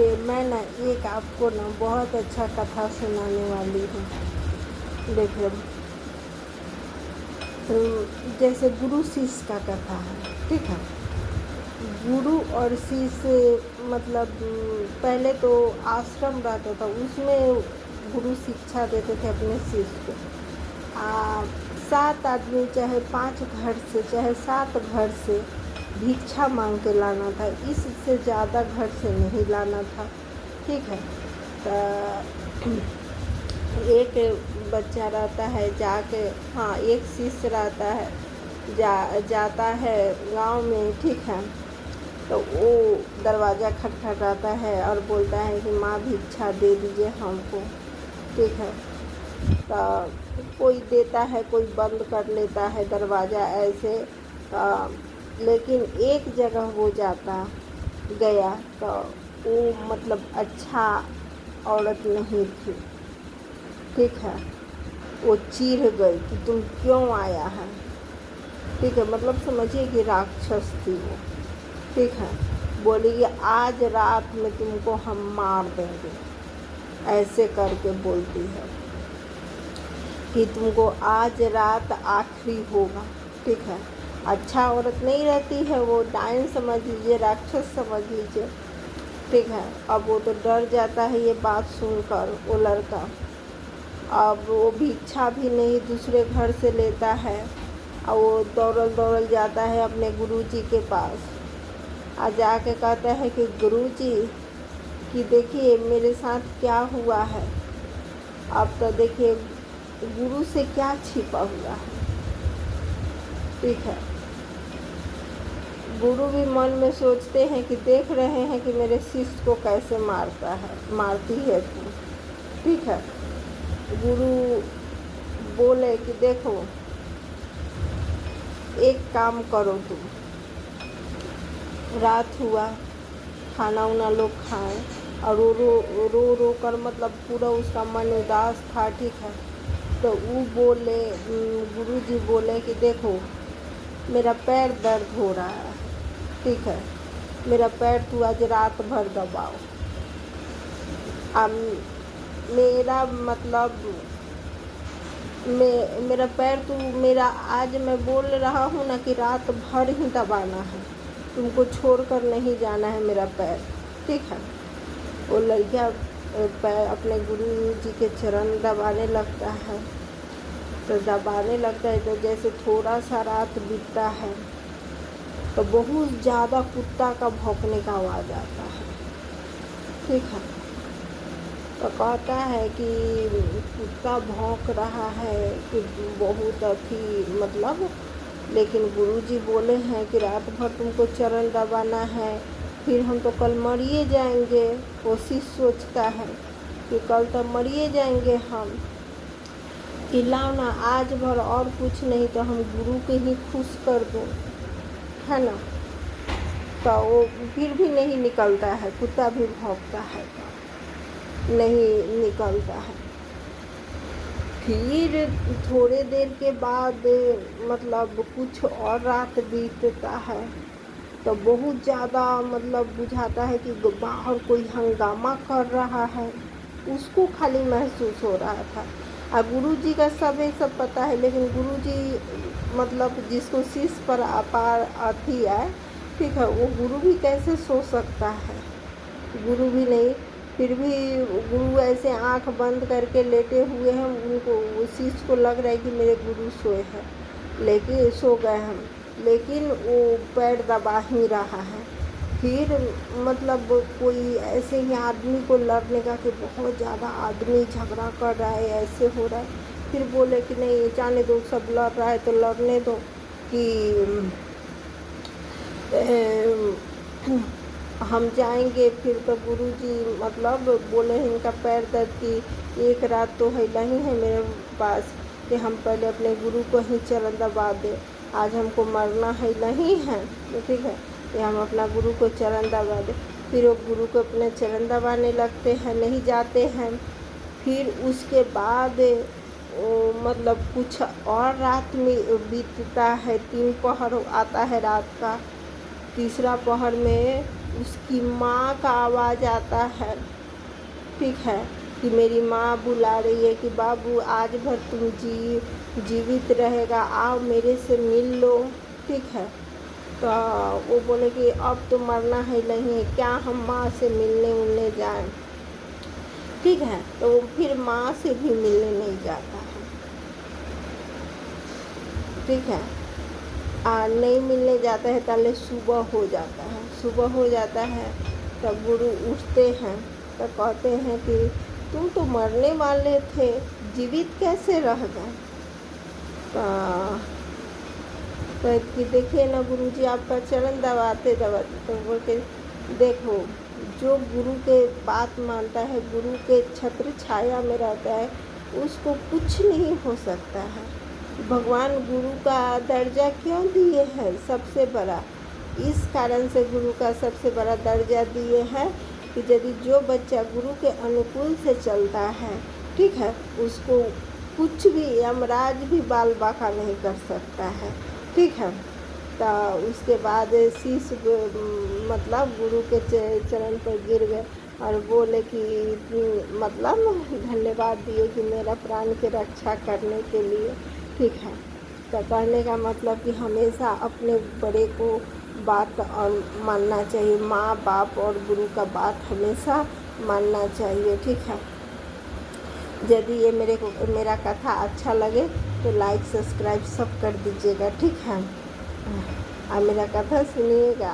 देखिए, मैं ना एक आपको ना बहुत अच्छा कथा सुनाने वाली हूँ। देखिए, जैसे गुरु शिष्य का कथा है, ठीक है। गुरु और शिष्य मतलब पहले तो आश्रम रहता था, उसमें गुरु शिक्षा देते थे अपने शिष्य को। 7 आदमी चाहे 5 घर से चाहे 7 घर से भिक्षा मांग के लाना था, इससे ज़्यादा घर से नहीं लाना था, ठीक है। तो एक बच्चा रहता है जाके, हाँ, एक शिष्य रहता है जाता है गांव में, ठीक है। तो वो दरवाज़ा खटखटाता है और बोलता है कि माँ भिक्षा दे दीजिए हमको, ठीक है। तो कोई देता है, कोई बंद कर लेता है दरवाज़ा ऐसे। लेकिन एक जगह वो गया तो वो मतलब अच्छा औरत नहीं थी, ठीक है। वो चिढ़ गई कि तुम क्यों आया है, ठीक है। मतलब समझिए कि राक्षस थी वो, ठीक है। बोली कि आज रात में तुमको हम मार देंगे, ऐसे करके बोलती है कि तुमको आज रात आखिरी होगा, ठीक है। अच्छा औरत नहीं रहती है, वो डायन समझ लीजिए, राक्षस समझ लीजिए, ठीक है। अब वो तो डर जाता है ये बात सुनकर, वो लड़का। अब वो भिक्षा भी नहीं दूसरे घर से लेता है और वो दौड़ल जाता है अपने गुरुजी के पास। और जाके कहता है कि गुरुजी कि देखिए मेरे साथ क्या हुआ है। अब तो देखिए गुरु से क्या छिपा हुआ है, ठीक है। गुरु भी मन में सोचते हैं कि देख रहे हैं कि मेरे शिष्य को कैसे मारती है तू, ठीक है। गुरु बोले कि देखो एक काम करो तुम, रात हुआ, खाना उना लोग खाएं और रो कर मतलब पूरा उसका मन उदास था, ठीक है। तो वो बोले, गुरुजी बोले कि देखो मेरा पैर दर्द हो रहा है, ठीक है। मेरा पैर तू आज रात भर दबाओ। अब मेरा मतलब मेरा पैर तू मेरा आज मैं बोल रहा हूँ ना कि रात भर ही दबाना है, तुमको छोड़कर नहीं जाना है मेरा पैर, ठीक है। वो लड़का पैर अपने गुरु जी के चरण दबाने लगता है। तो दबाने लगता है तो जैसे थोड़ा सा रात बीतता है तो बहुत ज़्यादा कुत्ता का भौंकने का आवाज़ आता है, ठीक है। तो कहता है कि कुत्ता भौंक रहा है कि बहुत अथी मतलब, लेकिन गुरुजी बोले हैं कि रात भर तुमको चरण दबाना है, फिर हम तो कल मरिए जाएंगे। कोशिश सोचता है कि कल तो मरिए जाएंगे हम, कि लाओ ना आज भर और कुछ नहीं तो हम गुरु के ही खुश कर दो, है ना। तो वो फिर भी नहीं निकलता है, कुत्ता भी भौंकता है तो नहीं निकलता है। फिर थोड़े देर के बाद मतलब कुछ और रात बीतता है तो बहुत ज़्यादा मतलब बुझाता है कि बाहर कोई हंगामा कर रहा है, उसको खाली महसूस हो रहा था। और गुरुजी का सब पता है, लेकिन गुरुजी मतलब जिसको शिष्य पर अपार अथी है, ठीक है, वो गुरु भी कैसे सो सकता है, गुरु भी नहीं। फिर भी गुरु ऐसे आंख बंद करके लेटे हुए हैं, उनको उस शिष्य को लग रहा है कि मेरे गुरु सोए हैं, लेकिन सो गए हम, लेकिन वो पैर दबा ही रहा है। फिर मतलब कोई ऐसे ही आदमी को लड़ने का कि बहुत ज़्यादा आदमी झगड़ा कर रहा है, ऐसे हो रहा है। फिर बोले कि नहीं जाने दो, सब लड़ रहा है तो लड़ने दो, कि हम जाएंगे। फिर तो गुरुजी मतलब बोले इनका पैर दर्द की एक रात तो है नहीं है मेरे पास कि हम पहले अपने गुरु को ही चरण दबा दें, आज हमको मरना है नहीं है, ठीक है, कि हम अपना गुरु को चरण दबा दें। फिर वो गुरु को अपने चरण दबाने लगते हैं, नहीं जाते हैं। फिर उसके बाद मतलब कुछ और रात में बीतता है, 3 पहर आता है रात का। तीसरा पहर में उसकी माँ का आवाज़ आता है, ठीक है, कि मेरी माँ बुला रही है कि बाबू आज भर तुम जीवित रहेगा, आओ मेरे से मिल लो, ठीक है। तो वो बोले कि अब तो मरना है नहीं, क्या हम माँ से मिलने जाएं, ठीक है। तो वो फिर माँ से भी मिलने नहीं जाता है, ठीक है। नहीं मिलने जाता है, पहले सुबह हो जाता है, सुबह हो जाता है तब गुरु उठते हैं, तो कहते हैं कि तुम तो मरने वाले थे, जीवित कैसे रह गए। तो कि देखिए ना गुरुजी आपका चरण दबाते दबाते, तो बोल के देखो, जो गुरु के बात मानता है, गुरु के छत्र छाया में रहता है, उसको कुछ नहीं हो सकता है। भगवान गुरु का दर्जा क्यों दिए हैं सबसे बड़ा, इस कारण से गुरु का सबसे बड़ा दर्जा दिए हैं कि यदि जो बच्चा गुरु के अनुकूल से चलता है, ठीक है, उसको कुछ भी यमराज भी बाल बाका नहीं कर सकता है, ठीक है। तो उसके बाद शीश मतलब गुरु के चरण पर गिर गए और बोले कि मतलब धन्यवाद दिए कि मेरा प्राण की रक्षा करने के लिए, ठीक है। तो कहने का मतलब कि हमेशा अपने बड़े को बात और मानना चाहिए, माँ बाप और गुरु का बात हमेशा मानना चाहिए, ठीक है। यदि ये मेरा कथा अच्छा लगे तो लाइक सब्सक्राइब सब कर दीजिएगा, ठीक है। और मेरा कथा सुनिएगा।